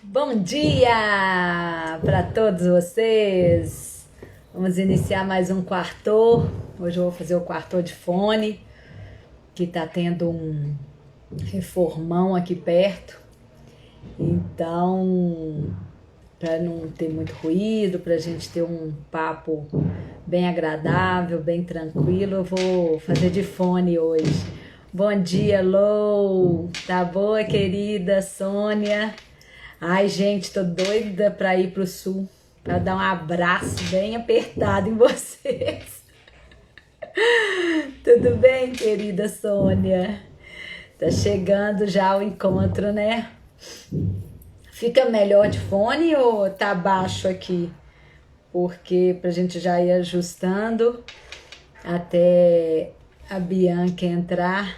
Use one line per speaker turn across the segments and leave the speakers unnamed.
Bom dia para todos vocês. Vamos iniciar mais um quarto. Hoje eu vou fazer o quarto de fone, que tá tendo um reformão aqui perto. Então, para não ter muito ruído, para a gente ter um papo bem agradável, bem tranquilo, eu vou fazer de fone hoje. Bom dia, Lou. Tá boa, querida Sônia? Ai, gente, tô doida pra ir pro sul, pra dar um abraço bem apertado em vocês. Tudo bem, querida Sônia? Tá chegando já o encontro, né? Fica melhor de fone ou tá baixo aqui? Porque pra gente já ir ajustando até a Bianca entrar.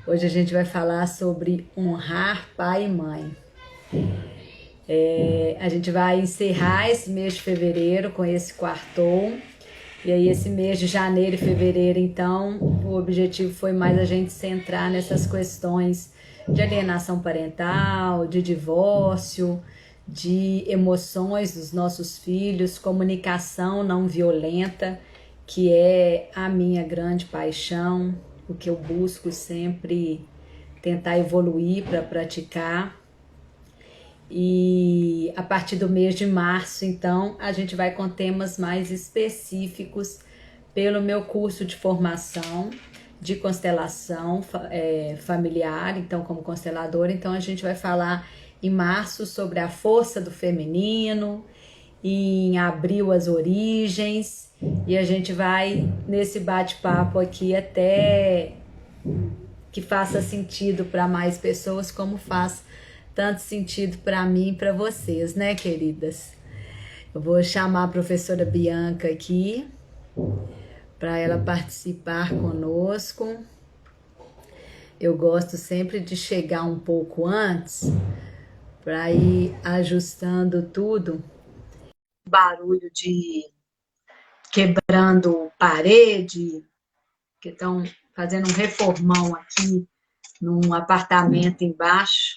Hoje a gente vai falar sobre honrar pai e mãe. A gente vai encerrar esse mês de fevereiro com esse quartou. E aí, esse mês de janeiro e fevereiro, então, o objetivo foi mais a gente centrar nessas questões de alienação parental, de divórcio, de emoções dos nossos filhos, comunicação não violenta, que é a minha grande paixão, o que eu busco sempre tentar evoluir para praticar. E a partir do mês de março, então, a gente vai com temas mais específicos pelo meu curso de formação de constelação familiar, então, como consteladora. Então, a gente vai falar em março sobre a força do feminino, em abril as origens, e a gente vai nesse bate-papo aqui até que faça sentido para mais pessoas, como faz tanto sentido para mim e para vocês, né, queridas? Eu vou chamar a professora Bianca aqui para ela participar conosco. Eu gosto sempre de chegar um pouco antes para ir ajustando tudo. Barulho de quebrando parede, que estão fazendo um reformão aqui num apartamento embaixo.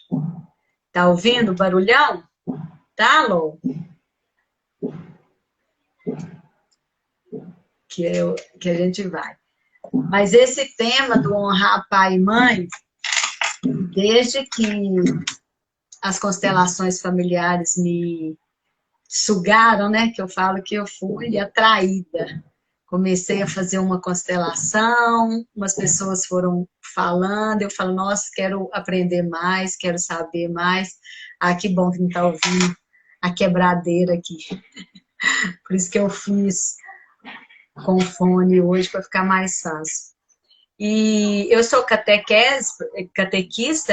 Tá ouvindo o barulhão? Tá, Lô? Que a gente vai. Mas esse tema do honrar pai e mãe, desde que as constelações familiares me sugaram, né? Que eu falo que eu fui atraída. Comecei a fazer uma constelação, umas pessoas foram falando, eu falo, nossa, quero aprender mais, quero saber mais. Ah, que bom que não está ouvindo a quebradeira aqui. Por isso que eu fiz com fone hoje, para ficar mais fácil. E eu sou catequista,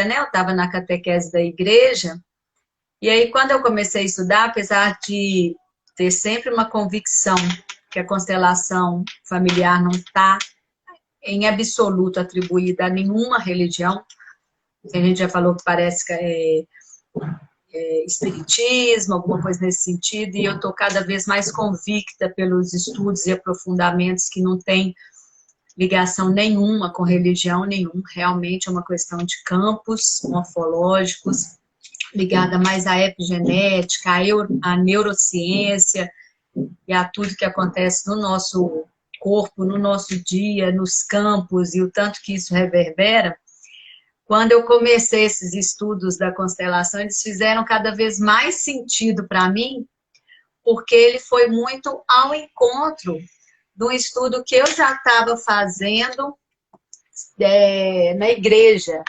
né? Eu estava na catequese da igreja. E aí, quando eu comecei a estudar, apesar de ter sempre uma convicção que a constelação familiar não está em absoluto atribuída a nenhuma religião, a gente já falou que parece que é espiritismo, alguma coisa nesse sentido, e eu estou cada vez mais convicta pelos estudos e aprofundamentos que não tem ligação nenhuma com religião nenhuma, realmente é uma questão de campos morfológicos, ligada mais à epigenética, à neurociência e a tudo que acontece no nosso corpo, no nosso dia, nos campos e o tanto que isso reverbera. Quando eu comecei esses estudos da constelação, eles fizeram cada vez mais sentido para mim, porque ele foi muito ao encontro do estudo que eu já estava fazendo na igreja,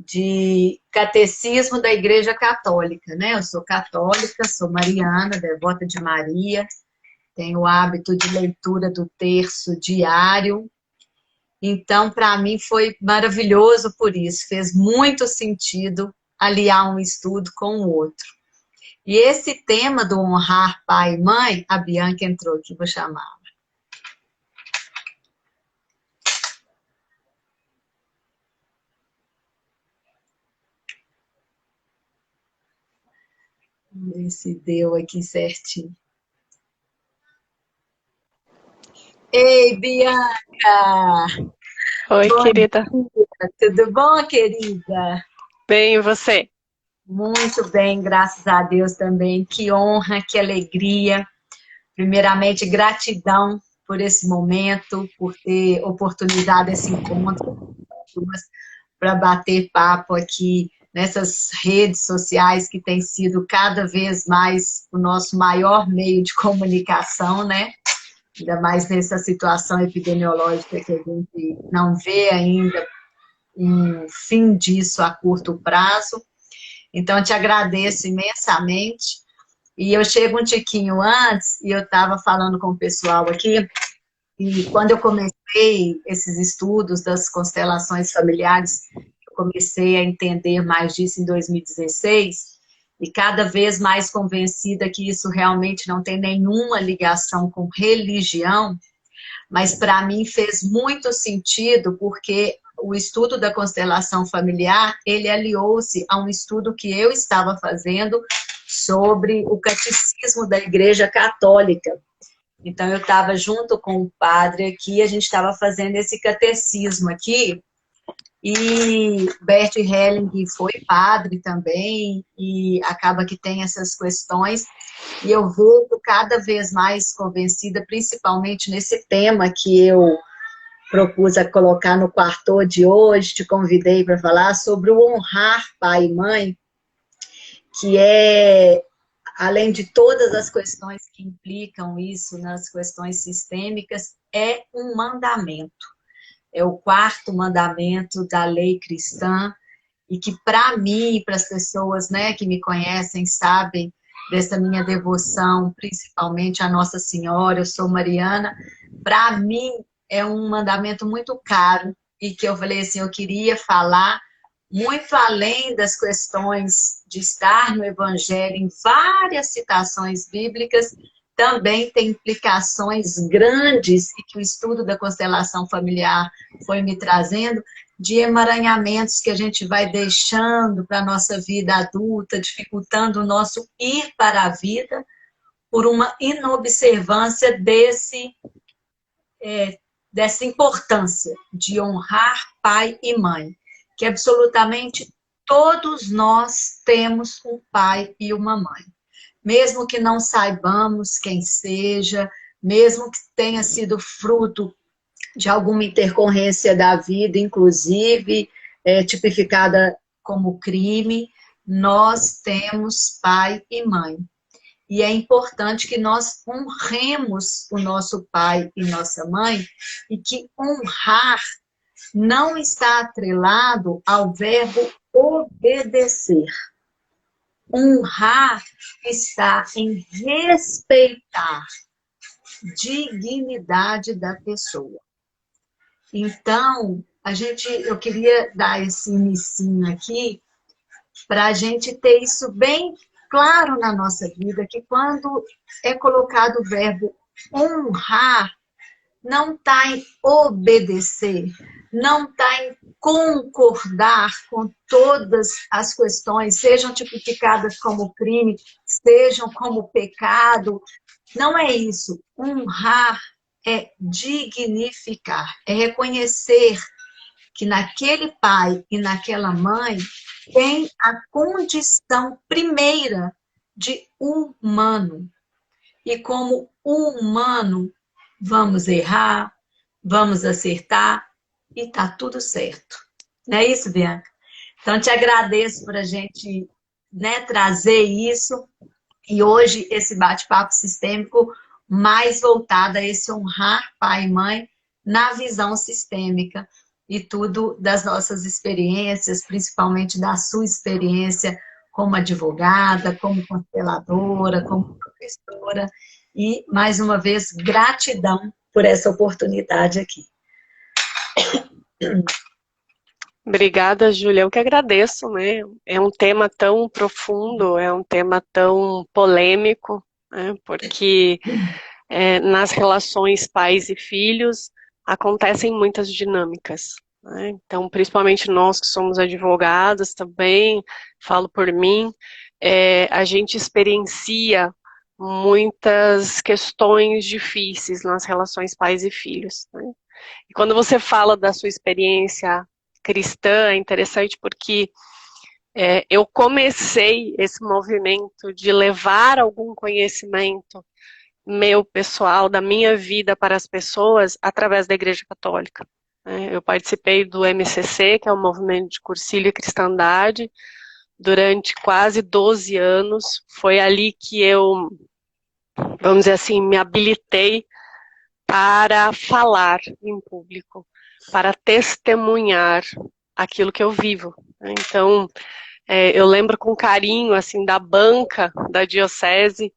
de catecismo da Igreja Católica, né? Eu sou católica, sou mariana, devota de Maria, tenho o hábito de leitura do terço diário. Então, para mim, foi maravilhoso por isso, fez muito sentido aliar um estudo com o outro. E esse tema do honrar pai e mãe, a Bianca entrou aqui, vou chamar. Vamos ver se deu aqui certinho. Ei, Bianca!
Oi,
Bom
querida.
dia, tudo bom, querida?
Bem, e você?
Muito bem, graças a Deus também. Que honra, que alegria. Primeiramente, gratidão por esse momento, por ter oportunidade esse encontro para bater papo aqui nessas redes sociais que tem sido cada vez mais o nosso maior meio de comunicação, né? Ainda mais nessa situação epidemiológica que a gente não vê ainda um fim disso a curto prazo. Então, eu te agradeço imensamente. E eu chego um tiquinho antes, e eu estava falando com o pessoal aqui, e quando eu comecei esses estudos das constelações familiares, eu comecei a entender mais disso em 2016, e cada vez mais convencida que isso realmente não tem nenhuma ligação com religião, mas para mim fez muito sentido, porque o estudo da constelação familiar, ele aliou-se a um estudo que eu estava fazendo sobre o catecismo da Igreja Católica. Então, eu estava junto com o padre aqui, a gente estava fazendo esse catecismo aqui, e Bert Helling foi padre também, e acaba que tem essas questões, e eu vou cada vez mais convencida, principalmente nesse tema que eu propus a colocar no quarto de hoje, te convidei para falar sobre o honrar pai e mãe, que é, além de todas as questões que implicam isso nas questões sistêmicas, é um mandamento. É o quarto mandamento da lei cristã, e que para mim, para as pessoas, né, que me conhecem, sabem dessa minha devoção, principalmente a Nossa Senhora, eu sou mariana, para mim é um mandamento muito caro, e que eu falei assim, eu queria falar muito além das questões de estar no Evangelho, em várias citações bíblicas, também tem implicações grandes, e que o estudo da constelação familiar foi me trazendo, de emaranhamentos que a gente vai deixando para a nossa vida adulta, dificultando o nosso ir para a vida, por uma inobservância dessa importância de honrar pai e mãe, que absolutamente todos nós temos um pai e uma mãe. Mesmo que não saibamos quem seja, mesmo que tenha sido fruto de alguma intercorrência da vida, inclusive tipificada como crime, nós temos pai e mãe. E é importante que nós honremos o nosso pai e nossa mãe, e que honrar não está atrelado ao verbo obedecer. Honrar está em respeitar a dignidade da pessoa. Então, eu queria dar esse inicinho aqui para a gente ter isso bem claro na nossa vida, que quando é colocado o verbo honrar, não está em obedecer, não está em concordar com todas as questões, sejam tipificadas como crime, sejam como pecado. Não é isso. Honrar é dignificar, é reconhecer que naquele pai e naquela mãe tem a condição primeira de humano. E como humano, vamos errar, vamos acertar, e tá tudo certo. Não é isso, Bianca? Então, te agradeço por a gente, né, trazer isso, e hoje esse bate-papo sistêmico mais voltado a esse honrar pai e mãe na visão sistêmica, e tudo das nossas experiências, principalmente da sua experiência como advogada, como consteladora, como professora, e, mais uma vez, gratidão por essa oportunidade aqui.
Obrigada, Júlia. Eu que agradeço, né? É um tema tão profundo, é um tema tão polêmico, né? Porque nas relações pais e filhos acontecem muitas dinâmicas, né? Então, principalmente nós que somos advogadas também, falo por mim, a gente experiencia muitas questões difíceis nas relações pais e filhos, né? E quando você fala da sua experiência cristã, é interessante porque eu comecei esse movimento de levar algum conhecimento meu pessoal, da minha vida para as pessoas, através da Igreja Católica. Eu participei do MCC, que é o Movimento de Cursilho e Cristandade, durante quase 12 anos. Foi ali que eu, vamos dizer assim, me habilitei para falar em público, para testemunhar aquilo que eu vivo. Então, eu lembro com carinho, assim, da banca da diocese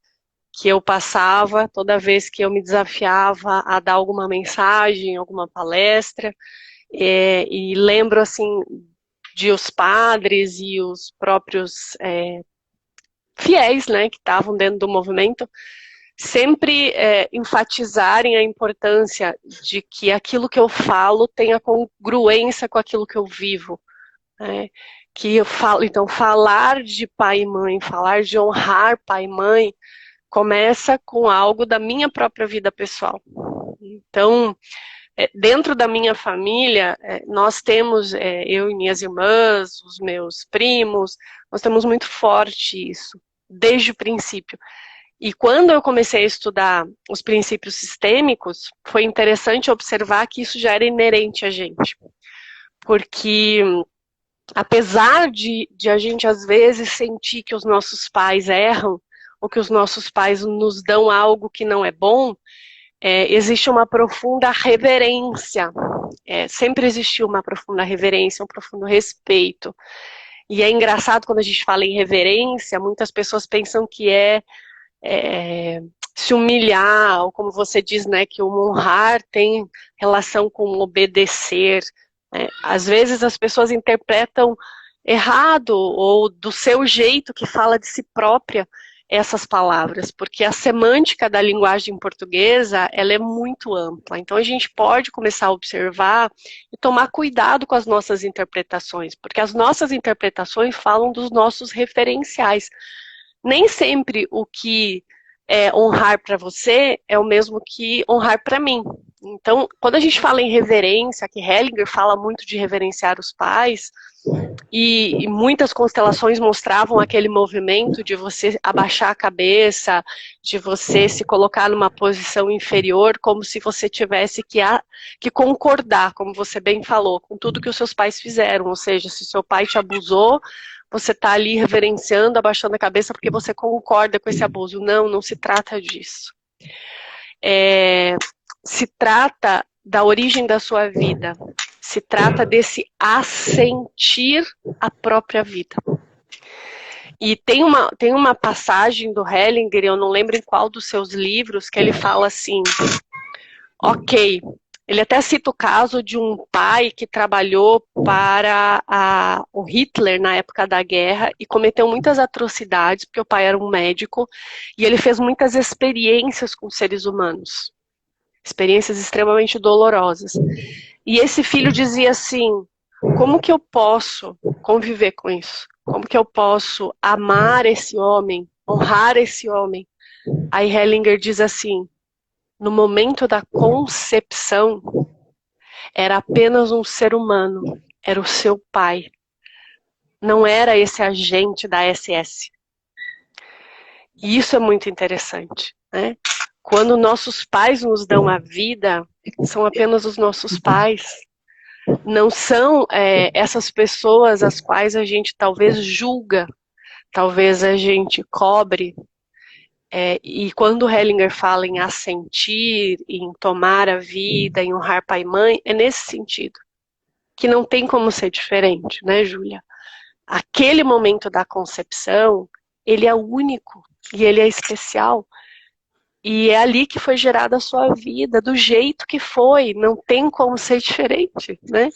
que eu passava toda vez que eu me desafiava a dar alguma mensagem, alguma palestra, e lembro, assim, de os padres e os próprios fiéis, né, que estavam dentro do movimento, sempre enfatizarem a importância de que aquilo que eu falo tenha congruência com aquilo que eu vivo, né? Que eu falo, então, falar de pai e mãe, falar de honrar pai e mãe, começa com algo da minha própria vida pessoal. Então, dentro da minha família, nós temos, eu e minhas irmãs, os meus primos, nós temos muito forte isso, desde o princípio. E quando eu comecei a estudar os princípios sistêmicos, foi interessante observar que isso já era inerente a gente. Porque, apesar de a gente, às vezes, sentir que os nossos pais erram, ou que os nossos pais nos dão algo que não é bom, existe uma profunda reverência. Sempre existiu uma profunda reverência, um profundo respeito. E é engraçado quando a gente fala em reverência, muitas pessoas pensam que se humilhar, ou como você diz, né, que o honrar tem relação com obedecer. Às vezes as pessoas interpretam errado, ou do seu jeito, que fala de si própria, essas palavras, porque a semântica da linguagem portuguesa, ela é muito ampla. Então a gente pode começar a observar e tomar cuidado com as nossas interpretações, porque as nossas interpretações falam dos nossos referenciais. Nem sempre o que é honrar para você é o mesmo que honrar para mim. Então, quando a gente fala em reverência, que Hellinger fala muito de reverenciar os pais, e muitas constelações mostravam aquele movimento de você abaixar a cabeça, de você se colocar numa posição inferior, como se você tivesse que concordar, como você bem falou, com tudo que os seus pais fizeram. Ou seja, se seu pai te abusou, você está ali reverenciando, abaixando a cabeça porque você concorda com esse abuso. Não, não se trata disso. Se trata da origem da sua vida. Se trata desse assentir a própria vida. E tem uma passagem do Hellinger, eu não lembro em qual dos seus livros, que ele fala assim, ok, ele até cita o caso de um pai que trabalhou para o Hitler na época da guerra e cometeu muitas atrocidades, porque o pai era um médico, e ele fez muitas experiências com seres humanos. Experiências extremamente dolorosas. E esse filho dizia assim, como que eu posso conviver com isso? Como que eu posso amar esse homem, honrar esse homem? Aí Hellinger diz assim, no momento da concepção, era apenas um ser humano, era o seu pai. Não era esse agente da SS. E isso é muito interessante, né? Quando nossos pais nos dão a vida, são apenas os nossos pais. Não são essas pessoas as quais a gente talvez julga, talvez a gente cobre. E quando Hellinger fala em assentir, em tomar a vida, em honrar pai e mãe, é nesse sentido. Que não tem como ser diferente, né, Júlia? Aquele momento da concepção, ele é único e ele é especial. E é ali que foi gerada a sua vida, do jeito que foi, não tem como ser diferente, né?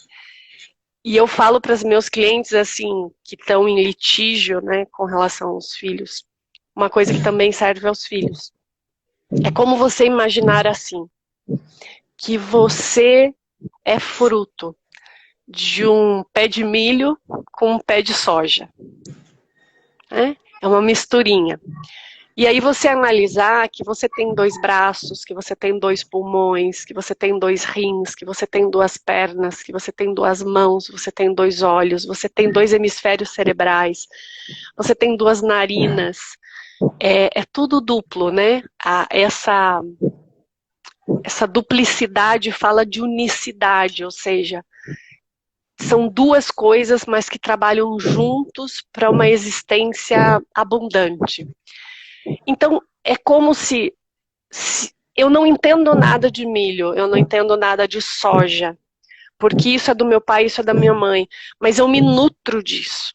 E eu falo para os meus clientes, assim, que estão em litígio, né, com relação aos filhos, uma coisa que também serve aos filhos. É como você imaginar assim, que você é fruto de um pé de milho com um pé de soja. Né? É uma misturinha. E aí você analisar que você tem 2 braços, que você tem 2 pulmões, que você tem 2 rins, que você tem 2 pernas, que você tem 2 mãos, você tem 2 olhos, você tem 2 hemisférios cerebrais, você tem 2 narinas. É tudo duplo, né? Essa duplicidade fala de unicidade, ou seja, são 2 coisas, mas que trabalham juntos para uma existência abundante. Então, é como se eu não entendo nada de milho, eu não entendo nada de soja, porque isso é do meu pai, isso é da minha mãe, mas eu me nutro disso.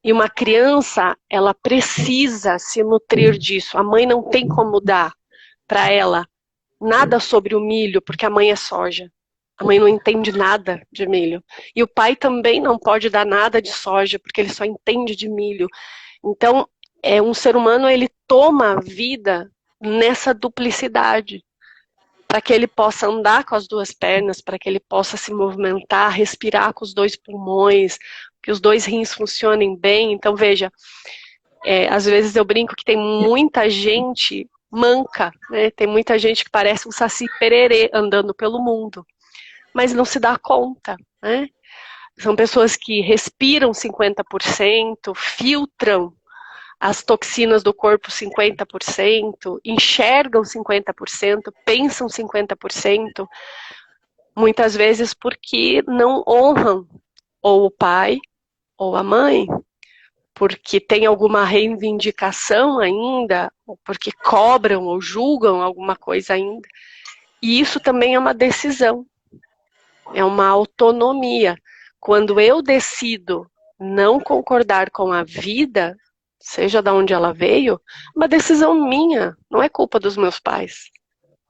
E uma criança, ela precisa se nutrir disso. A mãe não tem como dar para ela nada sobre o milho, porque a mãe é soja. A mãe não entende nada de milho. E o pai também não pode dar nada de soja, porque ele só entende de milho. Então, um ser humano, ele toma a vida nessa duplicidade, para que ele possa andar com as 2 pernas, para que ele possa se movimentar, respirar com os 2 pulmões, que os 2 rins funcionem bem. Então, veja, às vezes eu brinco que tem muita gente manca, né? Tem muita gente que parece um saci pererê andando pelo mundo, mas não se dá conta, né? São pessoas que respiram 50%, filtram as toxinas do corpo 50%, enxergam 50%, pensam 50%, muitas vezes porque não honram ou o pai ou a mãe, porque tem alguma reivindicação ainda, ou porque cobram ou julgam alguma coisa ainda. E isso também é uma decisão, é uma autonomia. Quando eu decido não concordar com a vida, seja de onde ela veio, uma decisão minha, não é culpa dos meus pais.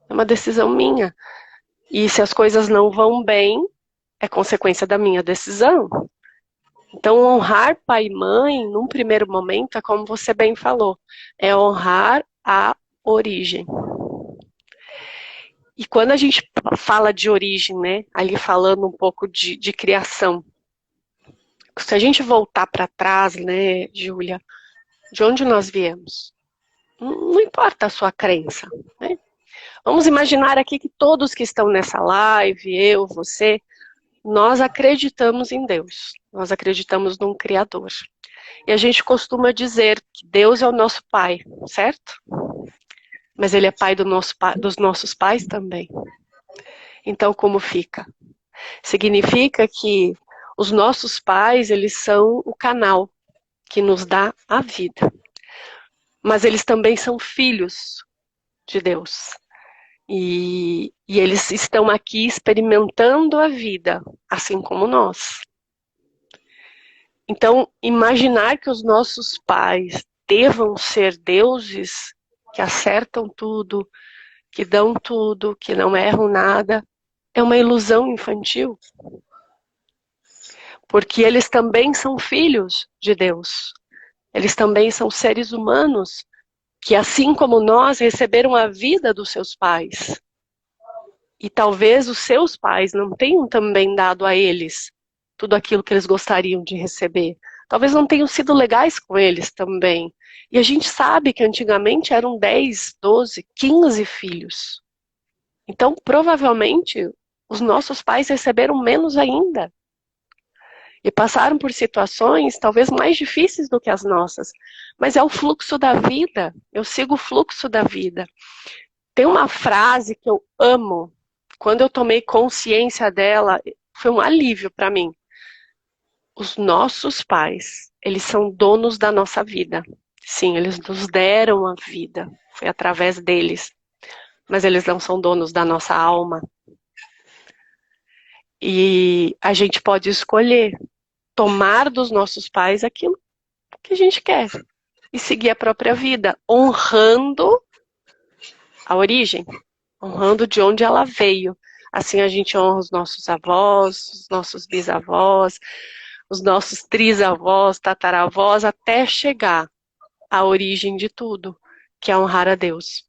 É uma decisão minha. E se as coisas não vão bem, é consequência da minha decisão. Então, honrar pai e mãe, num primeiro momento, é como você bem falou, é honrar a origem. E quando a gente fala de origem, né, ali falando um pouco de criação, se a gente voltar para trás, né, Júlia, de onde nós viemos? Não importa a sua crença, né? Vamos imaginar aqui que todos que estão nessa live, eu, você, nós acreditamos em Deus, nós acreditamos num Criador. E a gente costuma dizer que Deus é o nosso Pai, certo? Mas Ele é Pai dos nossos pais também. Então, como fica? Significa que os nossos pais, eles são o canal que nos dá a vida. Mas eles também são filhos de Deus. E eles estão aqui experimentando a vida, assim como nós. Então, imaginar que os nossos pais devam ser deuses que acertam tudo, que dão tudo, que não erram nada, é uma ilusão infantil. Porque eles também são filhos de Deus. Eles também são seres humanos que, assim como nós, receberam a vida dos seus pais. E talvez os seus pais não tenham também dado a eles tudo aquilo que eles gostariam de receber. Talvez não tenham sido legais com eles também. E a gente sabe que antigamente eram 10, 12, 15 filhos. Então, provavelmente, os nossos pais receberam menos ainda. E passaram por situações talvez mais difíceis do que as nossas. Mas é o fluxo da vida. Eu sigo o fluxo da vida. Tem uma frase que eu amo. Quando eu tomei consciência dela, foi um alívio para mim. Os nossos pais, eles são donos da nossa vida. Sim, eles nos deram a vida. Foi através deles. Mas eles não são donos da nossa alma. E a gente pode escolher tomar dos nossos pais aquilo que a gente quer e seguir a própria vida, honrando a origem, honrando de onde ela veio. Assim a gente honra os nossos avós, os nossos bisavós, os nossos trisavós, tataravós, até chegar à origem de tudo, que é honrar a Deus.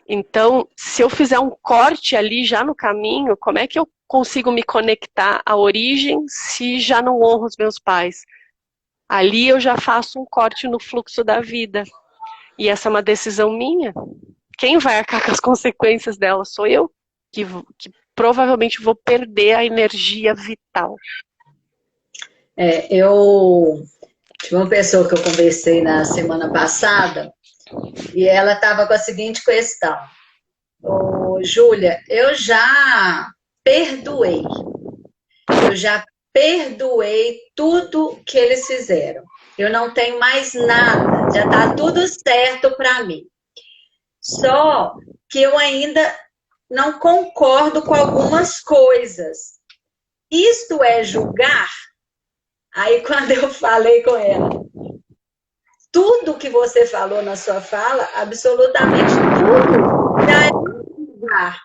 Então, se eu fizer um corte ali já no caminho, como é que eu consigo me conectar à origem se já não honro os meus pais? Ali eu já faço um corte no fluxo da vida. E essa é uma decisão minha. Quem vai arcar com as consequências dela sou eu, que provavelmente vou perder a energia vital.
Eu tive uma pessoa que eu conversei na semana passada e ela estava com a seguinte questão. Ô, Júlia, eu já perdoei. Eu já perdoei tudo que eles fizeram. Eu não tenho mais nada. Já está tudo certo para mim. Só que eu ainda não concordo com algumas coisas. Isto é julgar? Aí quando eu falei com ela, tudo que você falou na sua fala, absolutamente tudo, já é julgar.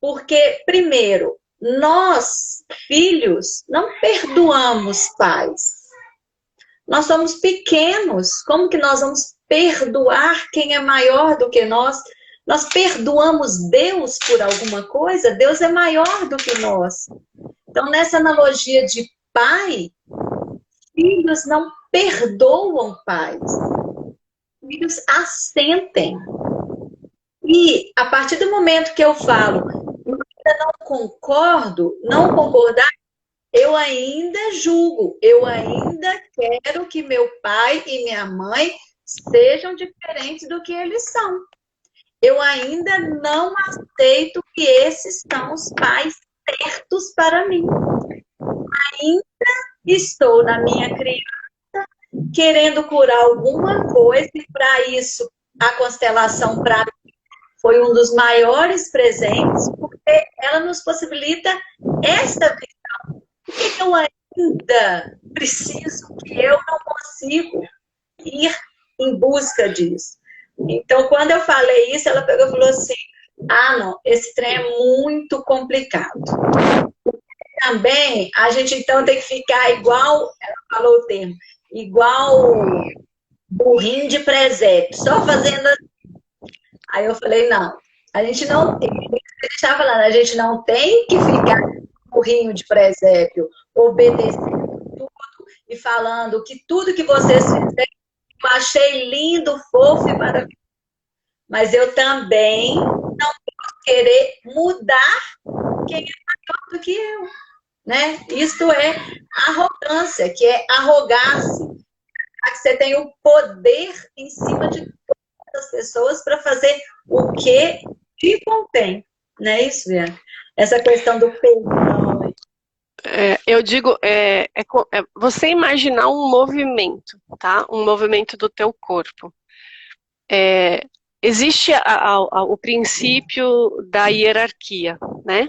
Porque, primeiro, nós, filhos, não perdoamos pais. Nós somos pequenos. Como que nós vamos perdoar quem é maior do que nós? Nós perdoamos Deus por alguma coisa? Deus é maior do que nós. Então, nessa analogia de pai, filhos não perdoam pais. Filhos assentem. E, a partir do momento que eu falo, eu ainda não concordo, não concordar, eu ainda julgo, eu ainda quero que meu pai e minha mãe sejam diferentes do que eles são. Eu ainda não aceito que esses são os pais certos para mim. Ainda estou na minha criança querendo curar alguma coisa e para isso a constelação para mim foi um dos maiores presentes porque ela nos possibilita esta visão. Por que eu ainda preciso que eu não consigo ir em busca disso? Então, quando eu falei isso, ela pegou e falou assim, ah, não, esse trem é muito complicado. Também, a gente então tem que ficar igual, ela falou o termo, igual burrinho de presépio, só fazendo assim. Aí eu falei, não, a gente não tem, a gente estava falando, a gente não tem que ficar burrinho de presépio, obedecendo tudo e falando que tudo que vocês fizeram eu achei lindo, fofo e maravilhoso. Mas eu também não posso querer mudar quem é maior do que eu. Né? Isto é arrogância, que é arrogar-se. Que você tem o poder em cima de todas as pessoas para fazer o que te convém. Não é isso, Bianca? Essa questão do perdão.
Eu digo, você imaginar um movimento, tá? Um movimento do teu corpo. Existe o princípio da hierarquia, né?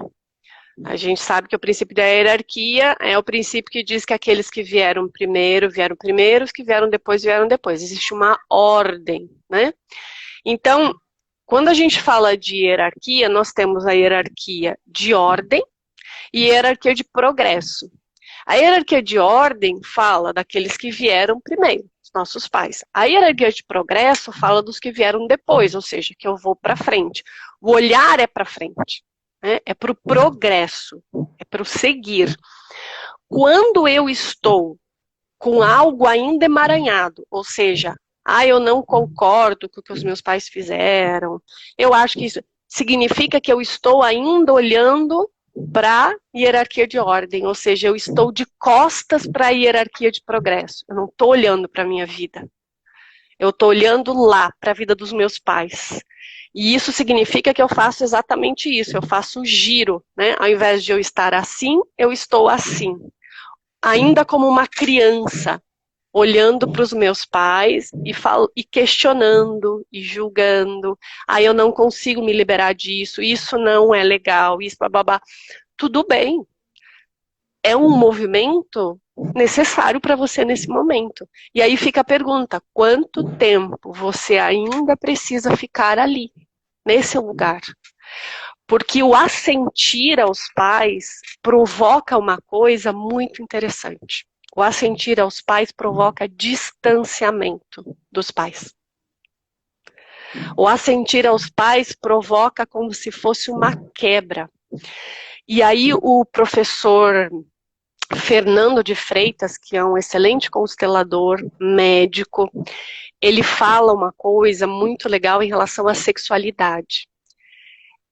A gente sabe que o princípio da hierarquia é o princípio que diz que aqueles que vieram primeiro, os que vieram depois, vieram depois. Existe uma ordem, né? Então, quando a gente fala de hierarquia, nós temos a hierarquia de ordem e hierarquia de progresso. A hierarquia de ordem fala daqueles que vieram primeiro, os nossos pais. A hierarquia de progresso fala dos que vieram depois, ou seja, que eu vou para frente. O olhar é para frente, né? É para o progresso, é para o seguir. Quando eu estou com algo ainda emaranhado, ou seja, eu não concordo com o que os meus pais fizeram, eu acho que isso significa que eu estou ainda olhando para a hierarquia de ordem, ou seja, eu estou de costas para a hierarquia de progresso. Eu não estou olhando para a minha vida. Eu estou olhando lá, para a vida dos meus pais. E isso significa que eu faço exatamente isso, eu faço o giro, né? Ao invés de eu estar assim, eu estou assim. Ainda como uma criança, olhando para os meus pais e questionando e julgando. Eu não consigo me liberar disso, isso não é legal, isso babá. Tudo bem. É um movimento necessário para você nesse momento. E aí fica a pergunta, quanto tempo você ainda precisa ficar ali, nesse lugar? Porque o assentir aos pais provoca uma coisa muito interessante. O assentir aos pais provoca distanciamento dos pais. O assentir aos pais provoca como se fosse uma quebra. E aí o professor Fernando de Freitas, que é um excelente constelador, médico, ele fala uma coisa muito legal em relação à sexualidade.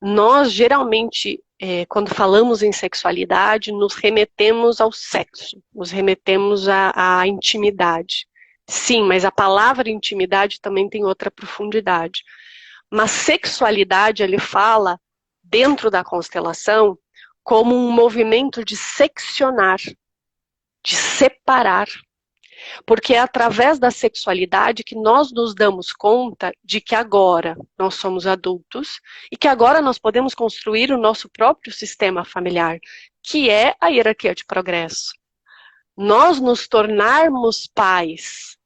Nós, geralmente, quando falamos em sexualidade, nos remetemos ao sexo, nos remetemos à intimidade. Sim, mas a palavra intimidade também tem outra profundidade. Mas sexualidade, ele fala, dentro da constelação, como um movimento de seccionar, de separar. Porque é através da sexualidade que nós nos damos conta de que agora nós somos adultos e que agora nós podemos construir o nosso próprio sistema familiar, que é a hierarquia de progresso. Nós nos tornarmos pais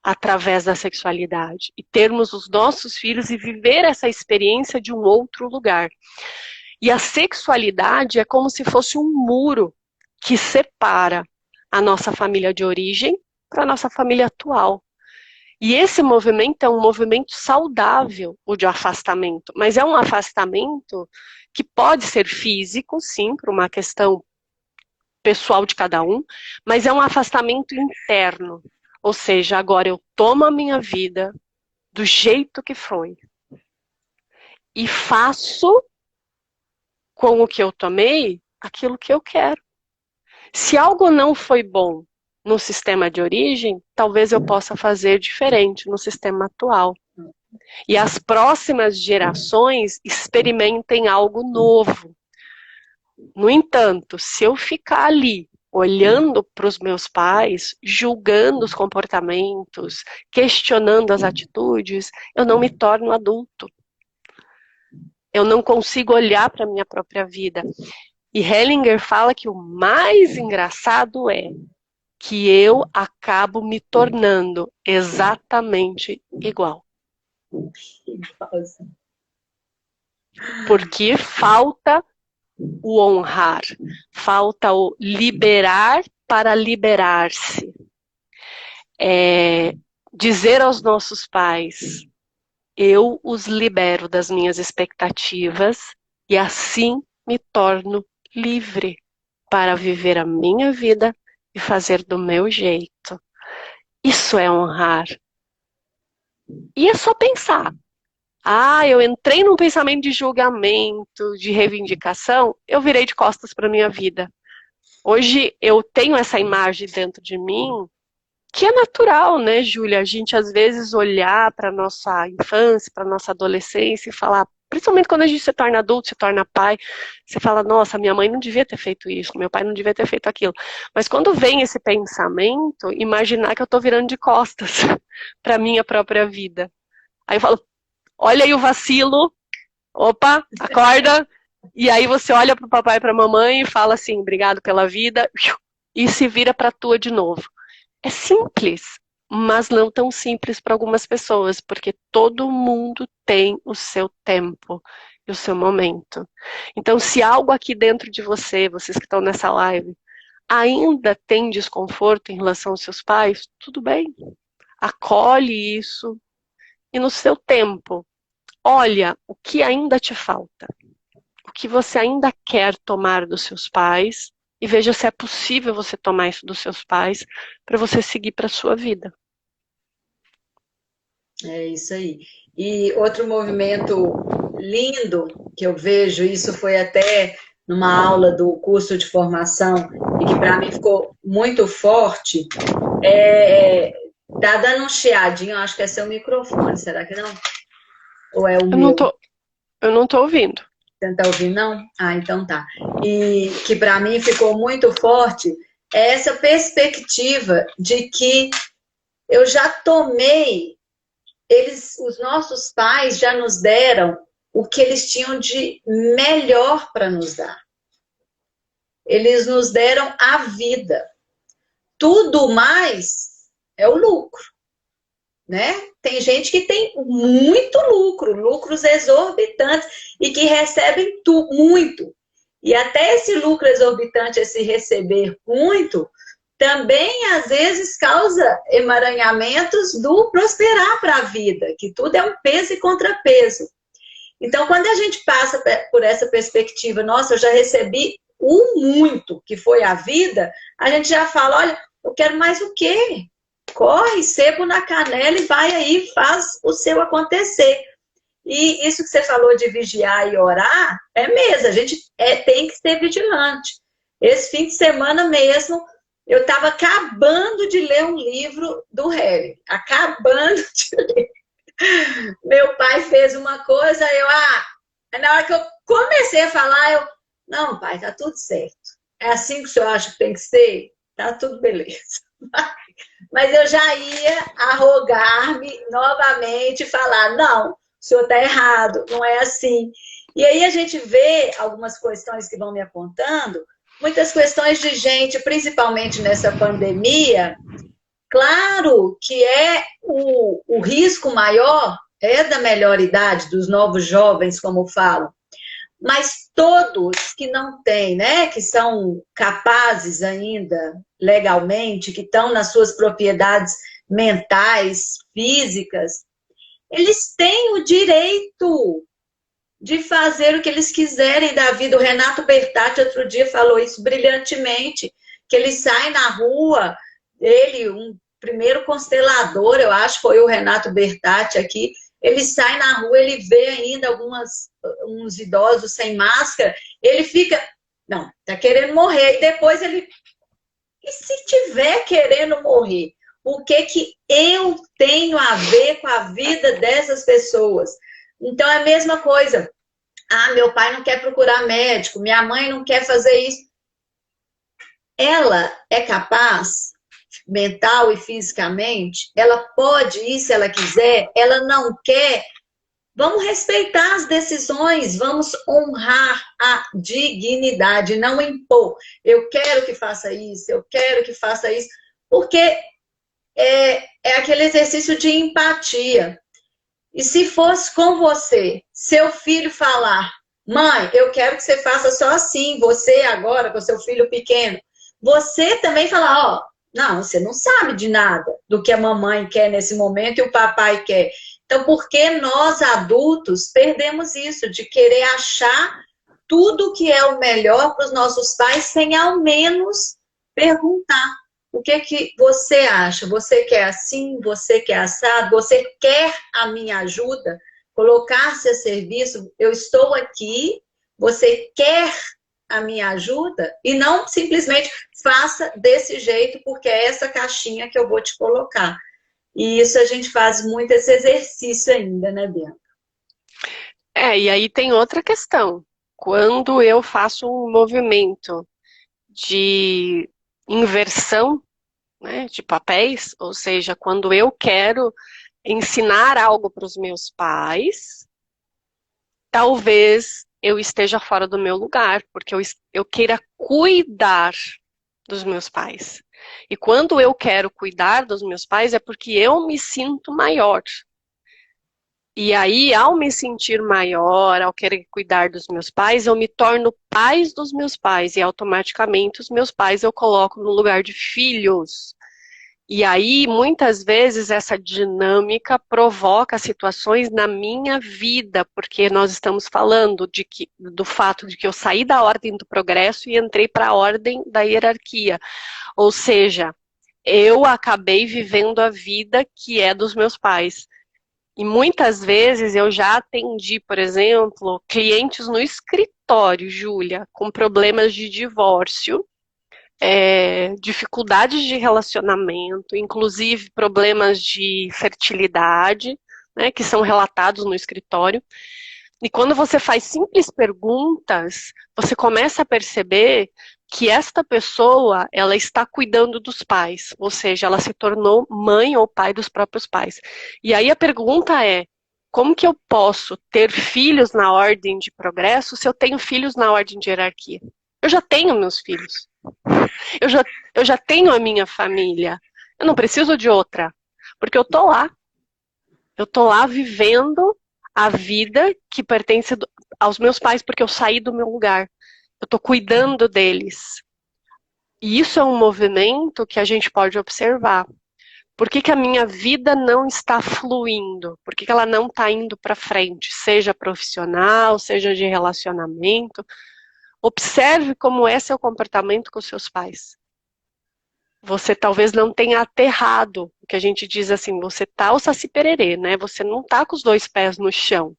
através da sexualidade e termos os nossos filhos e viver essa experiência de um outro lugar. E a sexualidade é como se fosse um muro que separa a nossa família de origem para a nossa família atual. E esse movimento é um movimento saudável, o de afastamento, mas é um afastamento que pode ser físico, sim, por uma questão pessoal de cada um, mas é um afastamento interno. Ou seja, agora eu tomo a minha vida do jeito que foi e faço com o que eu tomei aquilo que eu quero. Se algo não foi bom no sistema de origem, talvez eu possa fazer diferente no sistema atual. E as próximas gerações experimentem algo novo. No entanto, se eu ficar ali, olhando para os meus pais, julgando os comportamentos, questionando as atitudes, eu não me torno adulto. Eu não consigo olhar para a minha própria vida. E Hellinger fala que o mais engraçado é que eu acabo me tornando exatamente igual. Porque falta o honrar, falta o liberar para liberar-se. Dizer aos nossos pais, eu os libero das minhas expectativas e assim me torno livre para viver a minha vida e fazer do meu jeito. Isso é honrar. E é só pensar. Eu entrei num pensamento de julgamento, de reivindicação, eu virei de costas para a minha vida. Hoje eu tenho essa imagem dentro de mim, que é natural, né, Júlia? A gente às vezes olhar para a nossa infância, para a nossa adolescência e falar, principalmente quando a gente se torna adulto, se torna pai, você fala, nossa, minha mãe não devia ter feito isso, meu pai não devia ter feito aquilo. Mas quando vem esse pensamento, imaginar que eu estou virando de costas para a minha própria vida. Aí eu falo, olha aí o vacilo, opa, acorda, e aí você olha para o papai e para a mamãe e fala assim, obrigado pela vida, e se vira para a tua de novo. É simples, mas não tão simples para algumas pessoas, porque todo mundo tem o seu tempo e o seu momento. Então, se algo aqui dentro de você, vocês que estão nessa live, ainda tem desconforto em relação aos seus pais, tudo bem. Acolhe isso e no seu tempo, olha o que ainda te falta, o que você ainda quer tomar dos seus pais e veja se é possível você tomar isso dos seus pais para você seguir para a sua vida.
É isso aí. E outro movimento lindo que eu vejo, isso foi até numa aula do curso de formação e que para mim ficou muito forte, tá dando um chiadinho, acho que é seu microfone, será que não? Ou é o meu?
Eu não tô ouvindo.
Você não tá ouvindo, não? Então tá. E que para mim ficou muito forte é essa perspectiva de que eu já tomei, os nossos pais já nos deram o que eles tinham de melhor para nos dar. Eles nos deram a vida. Tudo mais é o lucro, né? Tem gente que tem muito lucro, lucros exorbitantes e que recebem muito. E até esse lucro exorbitante, esse receber muito, também às vezes causa emaranhamentos do prosperar para a vida, que tudo é um peso e contrapeso. Então, quando a gente passa por essa perspectiva, nossa, eu já recebi o muito que foi a vida, a gente já fala, olha, eu quero mais o quê? Corre, sebo na canela e vai aí, faz o seu acontecer. E isso que você falou de vigiar e orar, é mesmo, a gente tem que ser vigilante. Esse fim de semana mesmo, eu estava acabando de ler um livro do Harry, acabando de ler. Meu pai fez uma coisa, na hora que eu comecei a falar, não, pai, tá tudo certo. É assim que o senhor acha que tem que ser? Tá tudo beleza. Mas eu já ia arrogar-me novamente e falar, não, o senhor está errado, não é assim. E aí a gente vê algumas questões que vão me apontando, muitas questões de gente, principalmente nessa pandemia, claro que o risco maior é da melhor idade, dos novos jovens, como falam, mas todos que não têm, né, que são capazes ainda legalmente, que estão nas suas propriedades mentais, físicas, eles têm o direito de fazer o que eles quiserem da vida. O Renato Bertatti outro dia falou isso brilhantemente, que ele sai na rua, ele, um primeiro constelador, eu acho, foi o Renato Bertatti aqui, ele sai na rua, ele vê ainda uns idosos sem máscara, ele fica, não, tá querendo morrer, e depois ele, e se tiver querendo morrer, o que eu tenho a ver com a vida dessas pessoas? Então é a mesma coisa, meu pai não quer procurar médico, minha mãe não quer fazer isso. Ela é capaz, mental e fisicamente, ela pode ir se ela quiser, ela não quer. Vamos respeitar as decisões, vamos honrar a dignidade, não impor. Eu quero que faça isso, eu quero que faça isso, porque é aquele exercício de empatia. E se fosse com você, seu filho falar, mãe, eu quero que você faça só assim, você agora, com seu filho pequeno, você também falar, ó, não, você não sabe de nada do que a mamãe quer nesse momento e o papai quer. Então, por que nós adultos perdemos isso, de querer achar tudo que é o melhor para os nossos pais, sem ao menos perguntar? O que você acha? Você quer assim? Você quer assado? Você quer a minha ajuda? Colocar-se a serviço? Eu estou aqui, você quer a minha ajuda? E não simplesmente faça desse jeito, porque é essa caixinha que eu vou te colocar. E isso a gente faz muito esse exercício ainda, né, Bianca?
E aí tem outra questão. Quando eu faço um movimento de inversão, né, de papéis, ou seja, quando eu quero ensinar algo para os meus pais, talvez eu esteja fora do meu lugar, porque eu queira cuidar dos meus pais. E quando eu quero cuidar dos meus pais é porque eu me sinto maior. E aí, ao me sentir maior, ao querer cuidar dos meus pais, eu me torno pais dos meus pais. E automaticamente os meus pais eu coloco no lugar de filhos. E aí, muitas vezes, essa dinâmica provoca situações na minha vida, porque nós estamos falando do fato de que eu saí da ordem do progresso e entrei para a ordem da hierarquia. Ou seja, eu acabei vivendo a vida que é dos meus pais. E muitas vezes eu já atendi, por exemplo, clientes no escritório, Júlia, com problemas de divórcio, dificuldades de relacionamento, inclusive problemas de fertilidade, né, que são relatados no escritório. E quando você faz simples perguntas, você começa a perceber que esta pessoa, ela está cuidando dos pais, ou seja, ela se tornou mãe ou pai dos próprios pais. E aí a pergunta é, como que eu posso ter filhos na ordem de progresso se eu tenho filhos na ordem de hierarquia? Eu já tenho meus filhos. Eu já tenho a minha família. Eu não preciso de outra, porque eu tô lá. Eu tô lá vivendo a vida que pertence aos meus pais, porque eu saí do meu lugar. Eu tô cuidando deles. E isso é um movimento que a gente pode observar. Por que a minha vida não está fluindo? Por que ela não está indo para frente? Seja profissional, seja de relacionamento. Observe como é seu comportamento com seus pais. Você talvez não tenha aterrado, o que a gente diz assim, você tá o saci pererê, né? Você não tá com os dois pés no chão.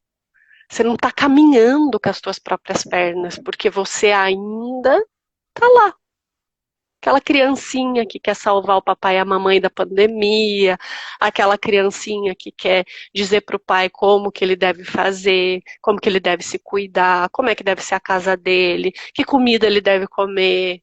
Você não tá caminhando com as suas próprias pernas, porque você ainda tá lá. Aquela criancinha que quer salvar o papai e a mamãe da pandemia, aquela criancinha que quer dizer para o pai como que ele deve fazer, como que ele deve se cuidar, como é que deve ser a casa dele, que comida ele deve comer.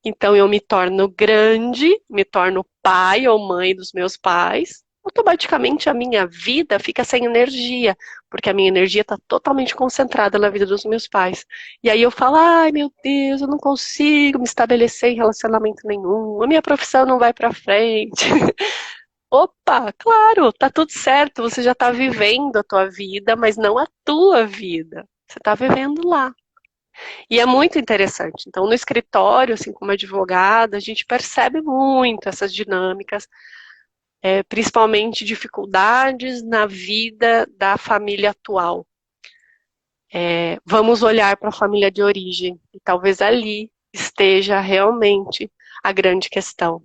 Então eu me torno grande, me torno pai ou mãe dos meus pais, automaticamente a minha vida fica sem energia, porque a minha energia está totalmente concentrada na vida dos meus pais. E aí eu falo, ai meu Deus, eu não consigo me estabelecer em relacionamento nenhum, a minha profissão não vai para frente. Opa, claro, tá tudo certo, você já está vivendo a tua vida, mas não a tua vida. Você está vivendo lá. E é muito interessante. Então, no escritório, assim como advogada, a gente percebe muito essas dinâmicas, principalmente dificuldades na vida da família atual. Vamos olhar para a família de origem, e talvez ali esteja realmente a grande questão.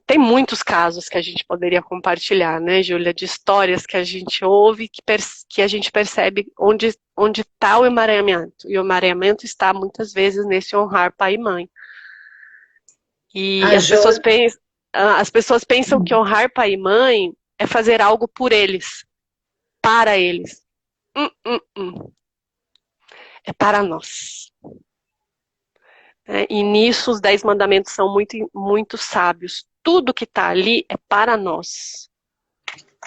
Tem muitos casos que a gente poderia compartilhar, né, Júlia, de histórias que a gente ouve, que a gente percebe onde está o emaranhamento. E o emaranhamento está, muitas vezes, nesse honrar pai e mãe. E
A
as pessoas pensam que honrar pai e mãe é fazer algo por eles, para eles. É para nós. E nisso os 10 mandamentos são muito, muito sábios. Tudo que está ali é para nós.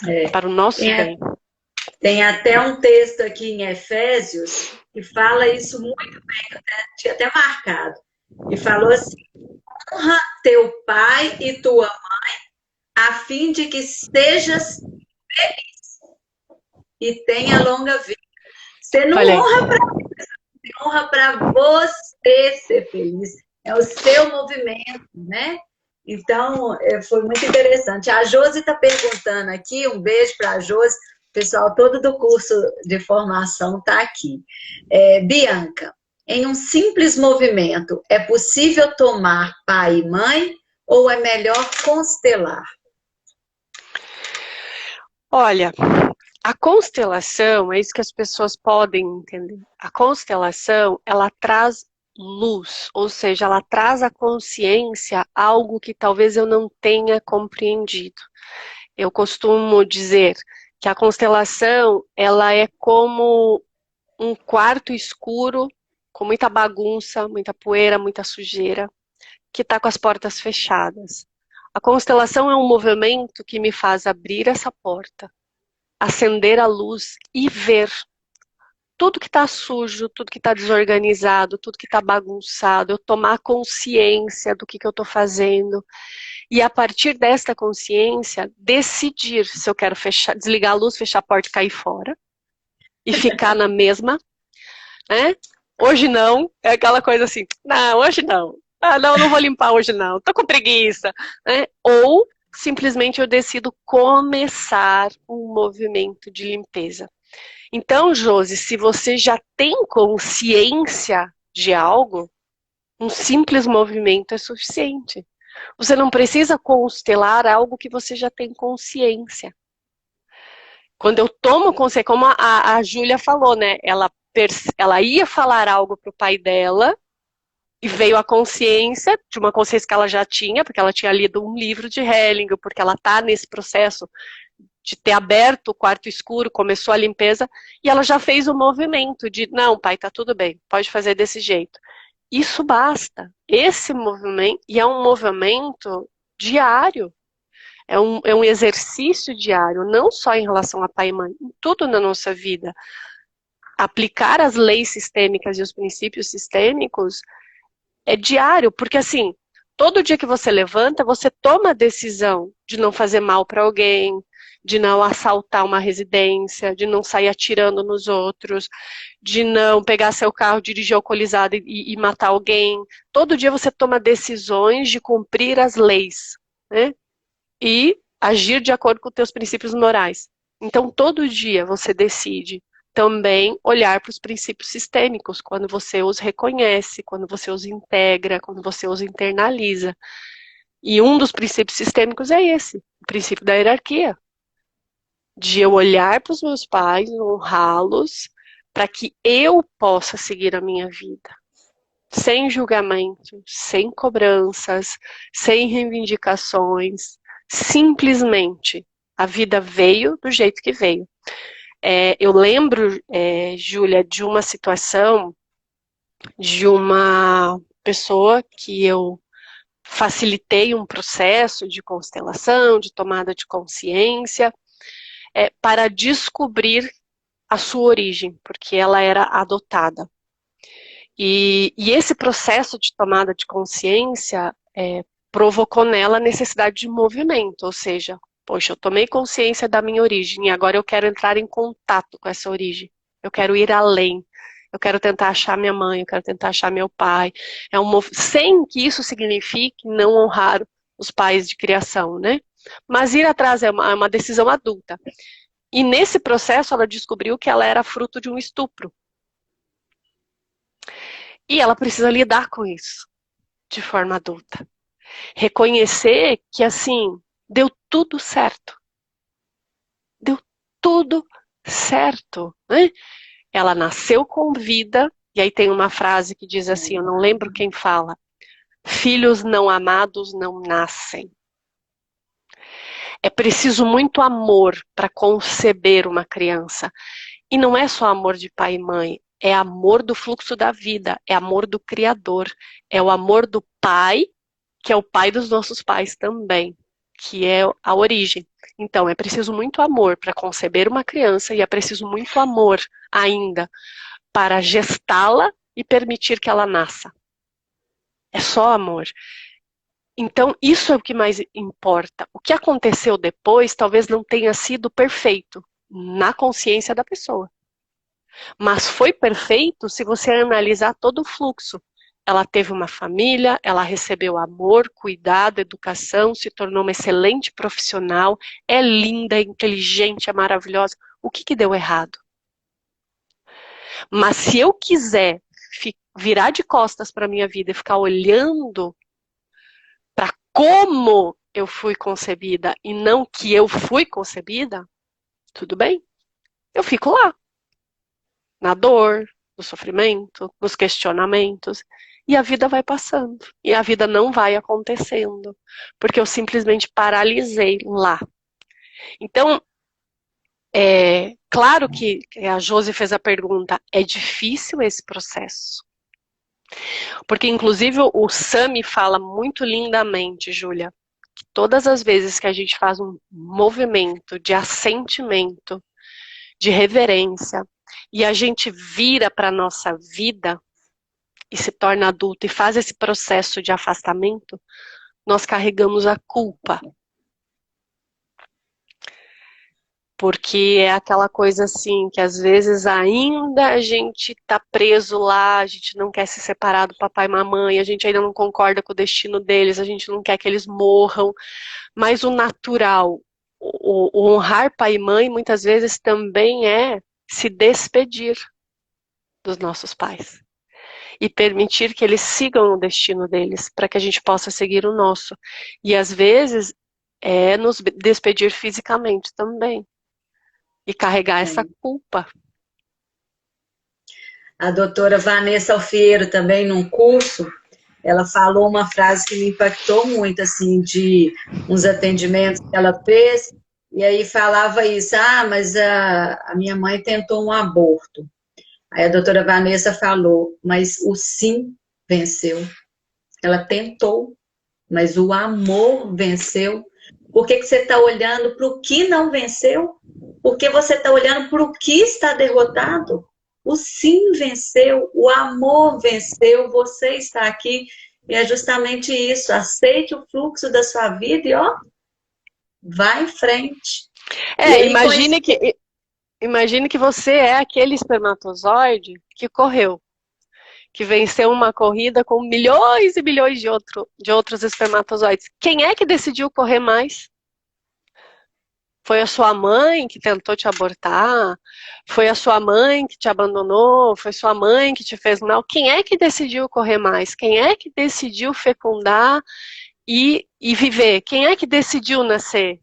É para o nosso bem.
Tem até um texto aqui em Efésios que fala isso muito bem, tinha até marcado. E falou assim, honra teu pai e tua mãe, a fim de que sejas feliz e tenha longa vida. Você não honra para você honra para você ser feliz. É o seu movimento, né? Então, foi muito interessante. A Josi está perguntando aqui, um beijo para a Josi, o pessoal todo do curso de formação está aqui. Bianca, em um simples movimento, é possível tomar pai e mãe ou é melhor constelar?
Olha, a constelação, é isso que as pessoas podem entender. A constelação, ela traz luz, ou seja, ela traz à consciência algo que talvez eu não tenha compreendido. Eu costumo dizer que a constelação, ela é como um quarto escuro, com muita bagunça, muita poeira, muita sujeira, que está com as portas fechadas. A constelação é um movimento que me faz abrir essa porta, acender a luz e ver tudo que está sujo, tudo que está desorganizado, tudo que está bagunçado, eu tomar consciência do que eu estou fazendo e a partir desta consciência decidir se eu quero desligar a luz, fechar a porta e cair fora e ficar na mesma, né? Hoje não, é aquela coisa assim, não, hoje não. Ah, não vou limpar hoje não, tô com preguiça, né? Ou simplesmente eu decido começar um movimento de limpeza. Então, Josi, se você já tem consciência de algo, um simples movimento é suficiente. Você não precisa constelar algo que você já tem consciência. Quando eu tomo consciência, como a Júlia falou, né? Ela ia falar algo para o pai dela e veio a consciência, de uma consciência que ela já tinha, porque ela tinha lido um livro de Hellinger, porque ela está nesse processo de ter aberto o quarto escuro, começou a limpeza, e ela já fez o movimento de, não, pai, tá tudo bem, pode fazer desse jeito. Isso basta. Esse movimento, e é um movimento diário, é um exercício diário, não só em relação a pai e mãe, em tudo na nossa vida. Aplicar as leis sistêmicas e os princípios sistêmicos é diário, porque assim, todo dia que você levanta, você toma a decisão de não fazer mal para alguém, de não assaltar uma residência, de não sair atirando nos outros, de não pegar seu carro, dirigir alcoolizado e matar alguém. Todo dia você toma decisões de cumprir as leis, né? E agir de acordo com os teus princípios morais. Então, todo dia você decide também olhar para os princípios sistêmicos, quando você os reconhece, quando você os integra, quando você os internaliza. E um dos princípios sistêmicos é esse, o princípio da hierarquia. De eu olhar para os meus pais, honrá-los, para que eu possa seguir a minha vida. Sem julgamento, sem cobranças, sem reivindicações, simplesmente a vida veio do jeito que veio. Eu lembro, Júlia, de uma situação de uma pessoa que eu facilitei um processo de constelação, de tomada de consciência, para descobrir a sua origem, porque ela era adotada. E esse processo de tomada de consciência provocou nela a necessidade de movimento, ou seja, poxa, eu tomei consciência da minha origem e agora eu quero entrar em contato com essa origem. Eu quero ir além. Eu quero tentar achar minha mãe, eu quero tentar achar meu pai. Sem que isso signifique não honrar os pais de criação, né? Mas ir atrás é uma decisão adulta. E nesse processo ela descobriu que ela era fruto de um estupro. E ela precisa lidar com isso de forma adulta. Reconhecer que, assim, deu tudo certo. Deu tudo certo, né? Ela nasceu com vida, e aí tem uma frase que diz assim, eu não lembro quem fala, filhos não amados não nascem. É preciso muito amor para conceber uma criança. E não é só amor de pai e mãe, é amor do fluxo da vida, é amor do Criador, é o amor do Pai, que é o pai dos nossos pais também, que é a origem. Então, é preciso muito amor para conceber uma criança e é preciso muito amor ainda para gestá-la e permitir que ela nasça. É só amor. Então, isso é o que mais importa. O que aconteceu depois talvez não tenha sido perfeito na consciência da pessoa. Mas foi perfeito se você analisar todo o fluxo. Ela teve uma família, ela recebeu amor, cuidado, educação, se tornou uma excelente profissional, é linda, é inteligente, é maravilhosa. O que deu errado? Mas se eu quiser virar de costas para a minha vida e ficar olhando para como eu fui concebida e não que eu fui concebida, tudo bem? Eu fico lá, na dor, no sofrimento, nos questionamentos, e a vida vai passando, e a vida não vai acontecendo, porque eu simplesmente paralisei lá. Então, claro que a Josi fez a pergunta, é difícil esse processo? Porque, inclusive, o Sami fala muito lindamente, Júlia, que todas as vezes que a gente faz um movimento de assentimento, de reverência, e a gente vira para a nossa vida e se torna adulto e faz esse processo de afastamento, nós carregamos a culpa. Porque é aquela coisa assim, que às vezes ainda a gente tá preso lá, a gente não quer se separar do papai e mamãe, a gente ainda não concorda com o destino deles, a gente não quer que eles morram, mas o natural, o honrar pai e mãe muitas vezes também é se despedir dos nossos pais e permitir que eles sigam o destino deles, para que a gente possa seguir o nosso. E às vezes é nos despedir fisicamente também. E carregar essa culpa.
A doutora Vanessa Alfiero também, num curso, ela falou uma frase que me impactou muito, assim, de uns atendimentos que ela fez, e aí falava isso, mas a minha mãe tentou um aborto. Aí a doutora Vanessa falou, mas o sim venceu. Ela tentou, mas o amor venceu. Por que você está olhando para o que não venceu? Porque você está olhando para o que está derrotado? O sim venceu, o amor venceu, você está aqui. E é justamente isso. Aceite o fluxo da sua vida e, vá em frente.
Imagine que você é aquele espermatozoide que correu, que venceu uma corrida com milhões e milhões de outros espermatozoides. Quem é que decidiu correr mais? Foi a sua mãe que tentou te abortar? Foi a sua mãe que te abandonou? Foi sua mãe que te fez mal? Quem é que decidiu correr mais? Quem é que decidiu fecundar e viver? Quem é que decidiu nascer?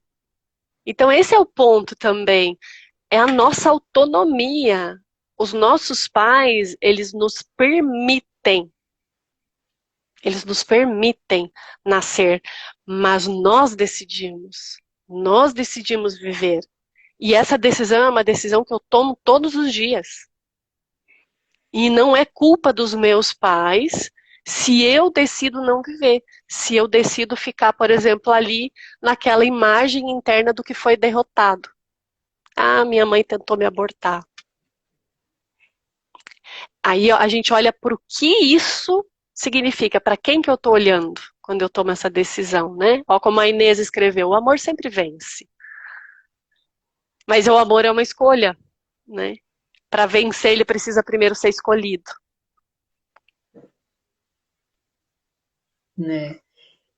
Então esse é o ponto também. É a nossa autonomia. Os nossos pais, eles nos permitem nascer, mas nós decidimos viver. E essa decisão é uma decisão que eu tomo todos os dias. E não é culpa dos meus pais se eu decido não viver, se eu decido ficar, por exemplo, ali naquela imagem interna do que foi derrotado. Ah, minha mãe tentou me abortar. Aí ó, a gente olha para o que isso significa, para quem que eu estou olhando quando eu tomo essa decisão, né? Ó, como a Inês escreveu, o amor sempre vence. Mas o amor é uma escolha, né? Para vencer, ele precisa primeiro ser escolhido.
Né?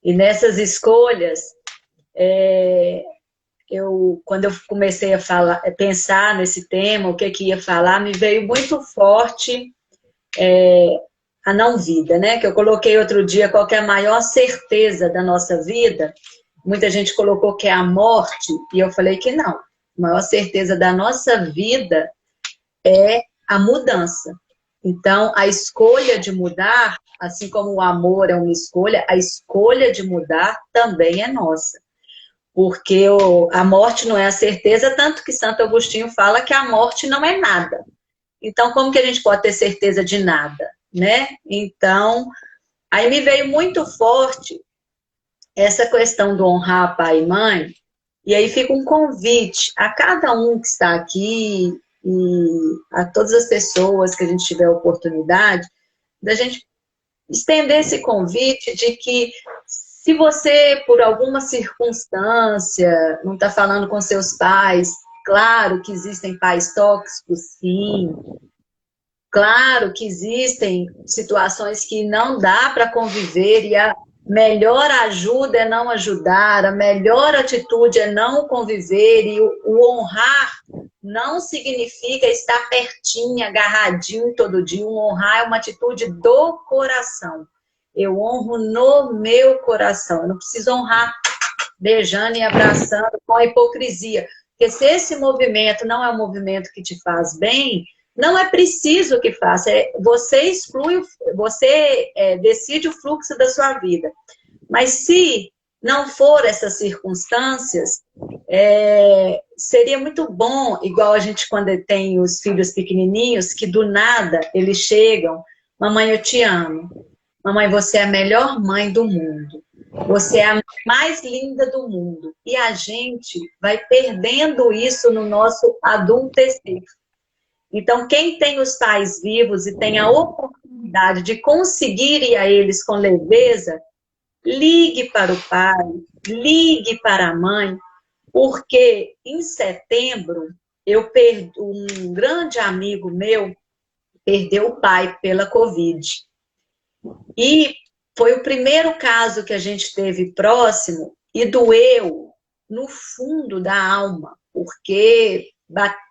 E nessas escolhas, quando eu comecei a pensar nesse tema, o que ia falar, me veio muito forte a não vida, né? Que eu coloquei outro dia, qual que é a maior certeza da nossa vida? Muita gente colocou que é a morte, e eu falei que não. A maior certeza da nossa vida é a mudança. Então, a escolha de mudar, assim como o amor é uma escolha, a escolha de mudar também é nossa. Porque a morte não é a certeza, tanto que Santo Agostinho fala que a morte não é nada. Então, como que a gente pode ter certeza de nada, né? Então, aí me veio muito forte essa questão do honrar pai e mãe, e aí fica um convite a cada um que está aqui e a todas as pessoas que a gente tiver a oportunidade, da gente estender esse convite de que se você, por alguma circunstância, não está falando com seus pais, claro que existem pais tóxicos, sim. Claro que existem situações que não dá para conviver e a melhor ajuda é não ajudar, a melhor atitude é não conviver e o honrar não significa estar pertinho, agarradinho todo dia. O honrar é uma atitude do coração. Eu honro no meu coração. Eu não preciso honrar beijando e abraçando com a hipocrisia. Porque se esse movimento não é um movimento que te faz bem, não é preciso que faça. Você exclui, você decide o fluxo da sua vida. Mas se não for essas circunstâncias, seria muito bom, igual a gente quando tem os filhos pequenininhos, que do nada eles chegam, mamãe, eu te amo. Mamãe, você é a melhor mãe do mundo. Você é a mais linda do mundo. E a gente vai perdendo isso no nosso adultecer. Então, quem tem os pais vivos e tem a oportunidade de conseguir ir a eles com leveza, ligue para o pai, ligue para a mãe, porque em setembro eu perdi um grande amigo meu, perdeu o pai pela Covid. E foi o primeiro caso que a gente teve próximo e doeu no fundo da alma, porque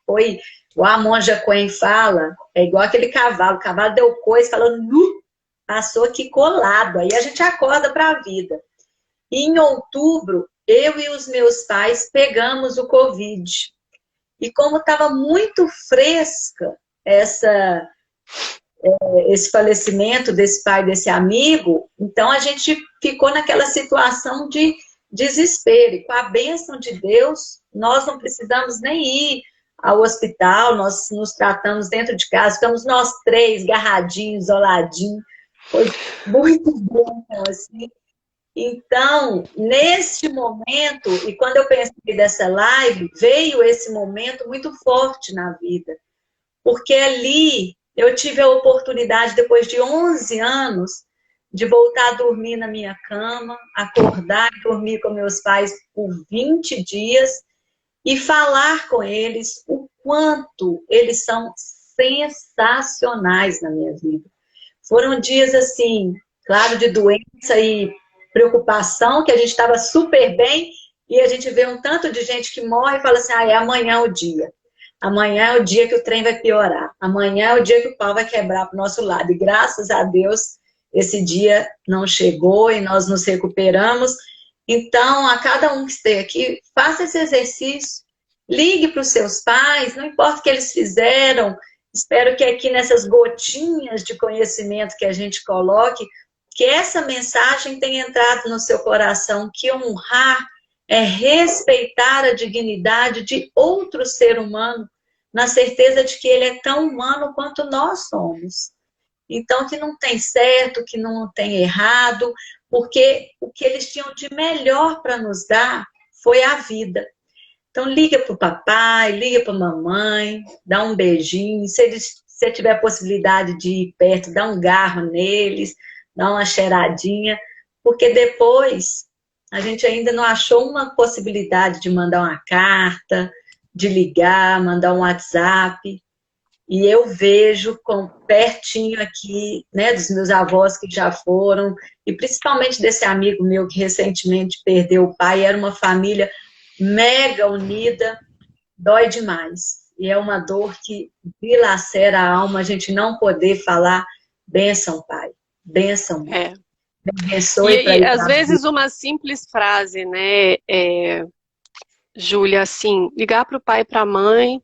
foi, a Monja Coen fala, é igual aquele cavalo, o cavalo deu coisa, falando, passou aqui colado, aí a gente acorda para a vida. E em outubro, eu e os meus pais pegamos o Covid. E como estava muito fresca esse falecimento desse pai, desse amigo, então a gente ficou naquela situação de desespero. E com a bênção de Deus, nós não precisamos nem ir ao hospital, nós nos tratamos dentro de casa, ficamos nós três, garradinhos, isoladinhos. Foi muito bom, assim. Então, neste momento, e quando eu pensei dessa live, veio esse momento muito forte na vida. Porque ali eu tive a oportunidade, depois de 11 anos, de voltar a dormir na minha cama, acordar e dormir com meus pais por 20 dias e falar com eles o quanto eles são sensacionais na minha vida. Foram dias, assim, claro, de doença e preocupação, que a gente estava super bem, e a gente vê um tanto de gente que morre e fala assim, ah, é amanhã o dia. Amanhã é o dia que o trem vai piorar. Amanhã é o dia que o pau vai quebrar para o nosso lado. E graças a Deus, esse dia não chegou e nós nos recuperamos. Então, a cada um que esteja aqui, faça esse exercício. Ligue para os seus pais, não importa o que eles fizeram. Espero que aqui nessas gotinhas de conhecimento que a gente coloque, que essa mensagem tenha entrado no seu coração, que honrar é respeitar a dignidade de outro ser humano, na certeza de que ele é tão humano quanto nós somos. Então, que não tem certo, que não tem errado, porque o que eles tinham de melhor para nos dar foi a vida. Então, liga para o papai, liga para a mamãe, dá um beijinho. Se tiver a possibilidade de ir perto, dá um garro neles, dá uma cheiradinha, porque depois a gente ainda não achou uma possibilidade de mandar uma carta, de ligar, mandar um WhatsApp. E eu vejo pertinho aqui, né, dos meus avós que já foram, e principalmente desse amigo meu que recentemente perdeu o pai, era uma família mega unida, dói demais. E é uma dor que dilacera a alma, a gente não poder falar, benção, pai, benção, mãe.
É.
Abençoe para ir
Às
para a vida.
vezes uma simples frase, né, Júlia, assim, ligar para o pai e para a mãe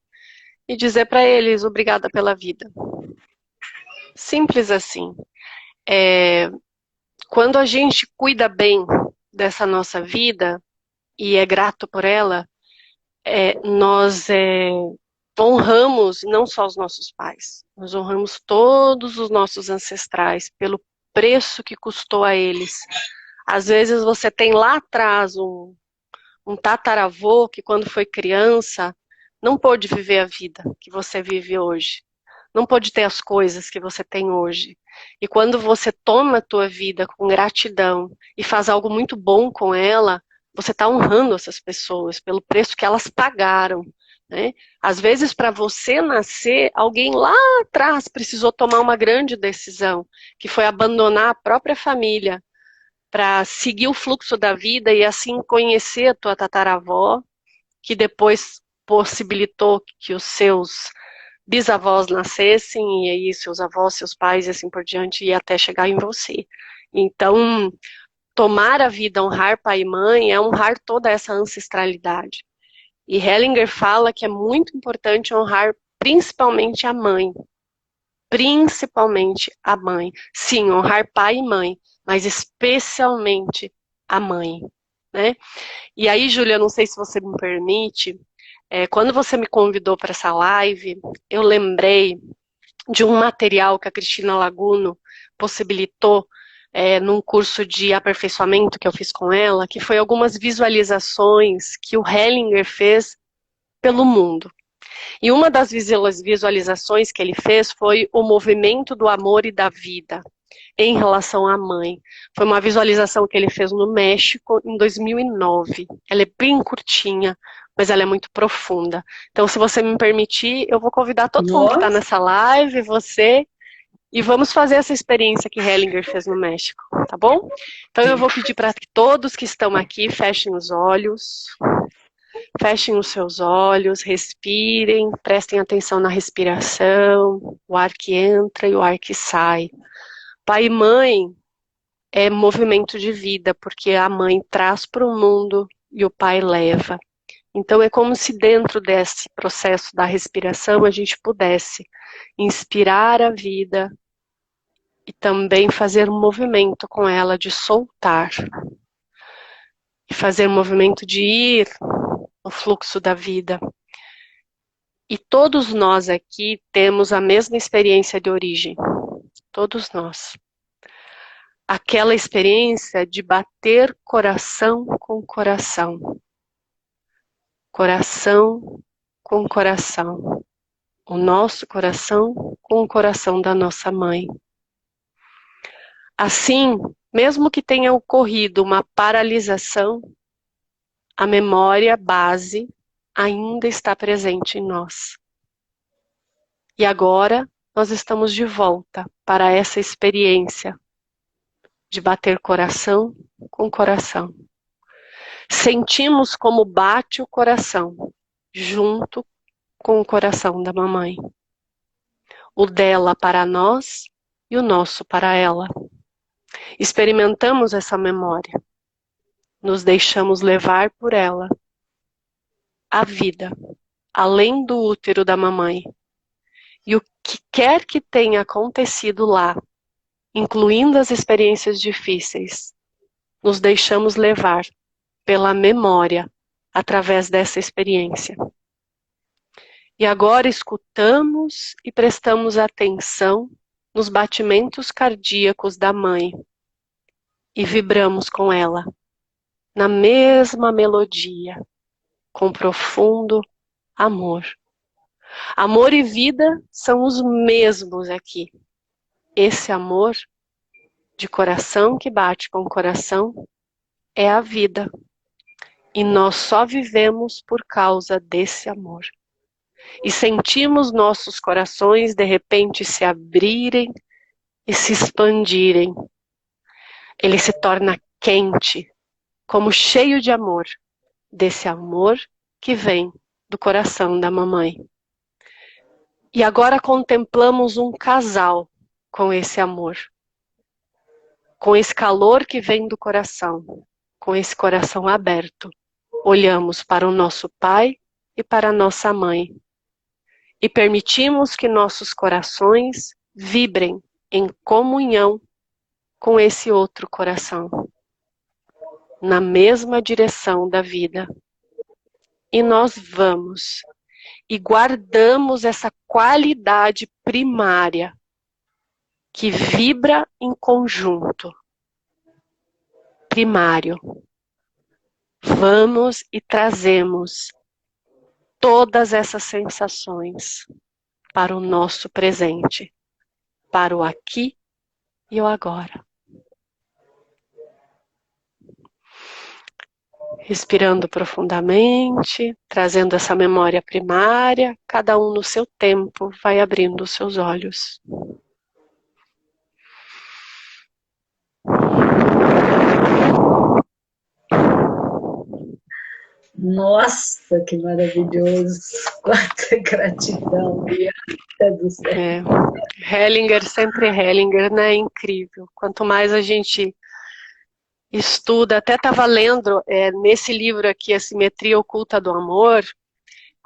e dizer para eles obrigada pela vida. Simples assim. Quando a gente cuida bem dessa nossa vida e é grato por ela, nós honramos não só os nossos pais, nós honramos todos os nossos ancestrais pelo preço que custou a eles. Às vezes você tem lá atrás um tataravô que quando foi criança não pôde viver a vida que você vive hoje. Não pôde ter as coisas que você tem hoje. E quando você toma a tua vida com gratidão e faz algo muito bom com ela, você está honrando essas pessoas pelo preço que elas pagaram, né? Às vezes, para você nascer, alguém lá atrás precisou tomar uma grande decisão, que foi abandonar a própria família para seguir o fluxo da vida e assim conhecer a tua tataravó, que depois possibilitou que os seus bisavós nascessem, e aí seus avós, seus pais e assim por diante, e até chegar em você. Então, tomar a vida, honrar pai e mãe, é honrar toda essa ancestralidade. E Hellinger fala que é muito importante honrar principalmente a mãe. Principalmente a mãe. Sim, honrar pai e mãe, mas especialmente a mãe, né? E aí, Júlia, não sei se você me permite, quando você me convidou para essa live, eu lembrei de um material que a Cristina Laguno possibilitou num curso de aperfeiçoamento que eu fiz com ela, que foi algumas visualizações que o Hellinger fez pelo mundo. E uma das visualizações que ele fez foi o movimento do amor e da vida em relação à mãe. Foi uma visualização que ele fez no México em 2009. Ela é bem curtinha, mas ela é muito profunda. Então, se você me permitir, eu vou convidar todo mundo que está
Nossa.
nessa live, você, e vamos fazer essa experiência que Hellinger fez no México, tá bom? Então, eu vou pedir para que todos que estão aqui fechem os olhos. Fechem os seus olhos, respirem, prestem atenção na respiração, o ar que entra e o ar que sai. Pai e mãe é movimento de vida, porque a mãe traz para o mundo e o pai leva. Então é como se dentro desse processo da respiração a gente pudesse inspirar a vida e também fazer um movimento com ela de soltar. E fazer um movimento de ir no fluxo da vida. E todos nós aqui temos a mesma experiência de origem. Todos nós. Aquela experiência de bater coração com coração. Coração com coração. O nosso coração com o coração da nossa mãe. Assim, mesmo que tenha ocorrido uma paralisação, a memória base ainda está presente em nós. E agora nós estamos de volta para essa experiência de bater coração com coração. Sentimos como bate o coração, junto com o coração da mamãe. O dela para nós e o nosso para ela. Experimentamos essa memória. Nos deixamos levar por ela. A vida, além do útero da mamãe. E o que quer que tenha acontecido lá, incluindo as experiências difíceis, nos deixamos levar pela memória através dessa experiência. E agora escutamos e prestamos atenção nos batimentos cardíacos da mãe e vibramos com ela, na mesma melodia, com profundo amor. Amor e vida são os mesmos aqui. Esse amor de coração que bate com o coração é a vida. E nós só vivemos por causa desse amor. E sentimos nossos corações de repente se abrirem e se expandirem. Ele se torna quente, como cheio de amor, desse amor que vem do coração da mamãe. E agora contemplamos um casal com esse amor, com esse calor que vem do coração, com esse coração aberto. Olhamos para o nosso pai e para a nossa mãe e permitimos que nossos corações vibrem em comunhão com esse outro coração, na mesma direção da vida. E nós vamos e guardamos essa qualidade primária que vibra em conjunto, primário. Vamos e trazemos todas essas sensações para o nosso presente, para o aqui e o agora. Respirando profundamente, trazendo essa memória primária, cada um no seu tempo vai abrindo os seus olhos.
Nossa, que maravilhoso! Quanta gratidão, Bianca do céu.
Hellinger, sempre Hellinger, né? É incrível. Quanto mais a gente estuda, até estava lendo nesse livro aqui, A Simetria Oculta do Amor,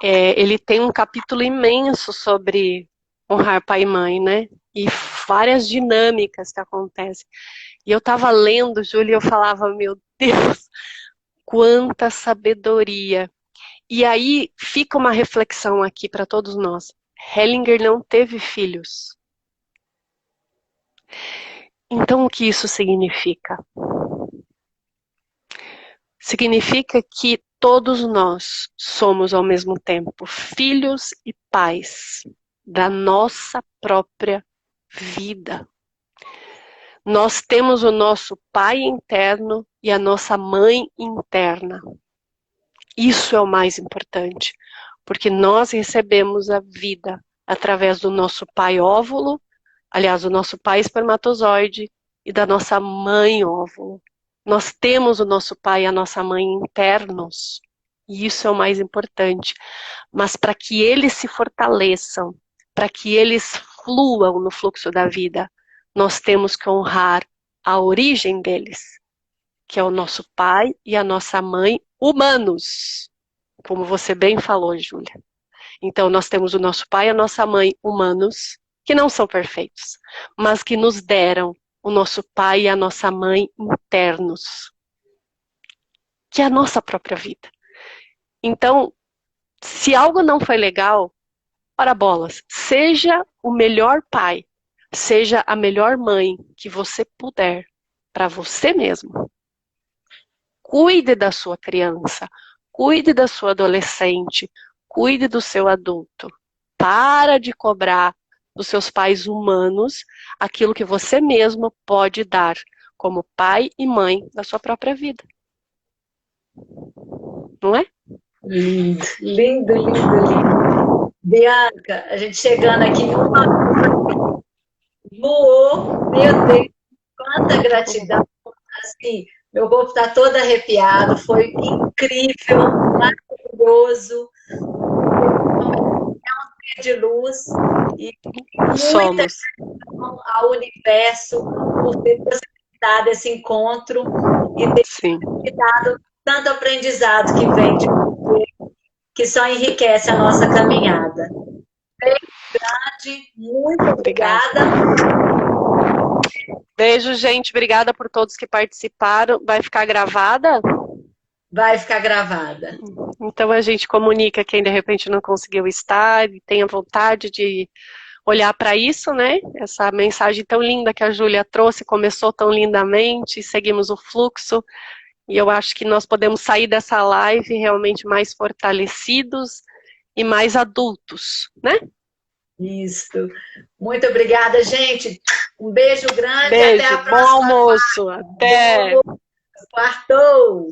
ele tem um capítulo imenso sobre honrar pai e mãe, né? E várias dinâmicas que acontecem. E eu estava lendo, Júlia, e eu falava, meu Deus, quanta sabedoria. E aí fica uma reflexão aqui para todos nós. Hellinger não teve filhos. Então o que isso significa? Significa que todos nós somos ao mesmo tempo filhos e pais da nossa própria vida. Nós temos o nosso pai interno e a nossa mãe interna. Isso é o mais importante, porque nós recebemos a vida através do nosso pai óvulo, aliás, do nosso pai espermatozoide e da nossa mãe óvulo. Nós temos o nosso pai e a nossa mãe internos, e isso é o mais importante. Mas para que eles se fortaleçam, para que eles fluam no fluxo da vida, nós temos que honrar a origem deles, que é o nosso pai e a nossa mãe humanos, como você bem falou, Júlia. Então, nós temos o nosso pai e a nossa mãe humanos, que não são perfeitos, mas que nos deram o nosso pai e a nossa mãe internos, que é a nossa própria vida. Então, se algo não foi legal, ora bolas, seja o melhor pai, seja a melhor mãe que você puder para você mesmo. Cuide da sua criança, cuide da sua adolescente, cuide do seu adulto. Para de cobrar dos seus pais humanos aquilo que você mesmo pode dar como pai e mãe da sua própria vida. Não é?
Lindo, lindo, lindo, lindo. Bianca, a gente chegando aqui, voou, meu Deus, quanta gratidão. Assim, Meu corpo está todo arrepiado, foi incrível, maravilhoso, de luz e muita
Somos.
gratidão ao universo por ter possibilitado esse encontro e ter
Sim.
dado tanto aprendizado que vem de você, que só enriquece a nossa caminhada. Muito
Obrigada. Beijo, gente. Obrigada por todos que participaram. Vai ficar gravada?
Vai ficar gravada.
Então a gente comunica quem de repente não conseguiu estar e tenha vontade de olhar para isso, né? Essa mensagem tão linda que a Júlia trouxe, começou tão lindamente, seguimos o fluxo, e eu acho que nós podemos sair dessa live realmente mais fortalecidos e mais adultos, né?
Isso. Muito obrigada, gente. Um beijo grande
Beijo,
e até a
bom
próxima.
almoço, até!
Bom almoço. Quartou!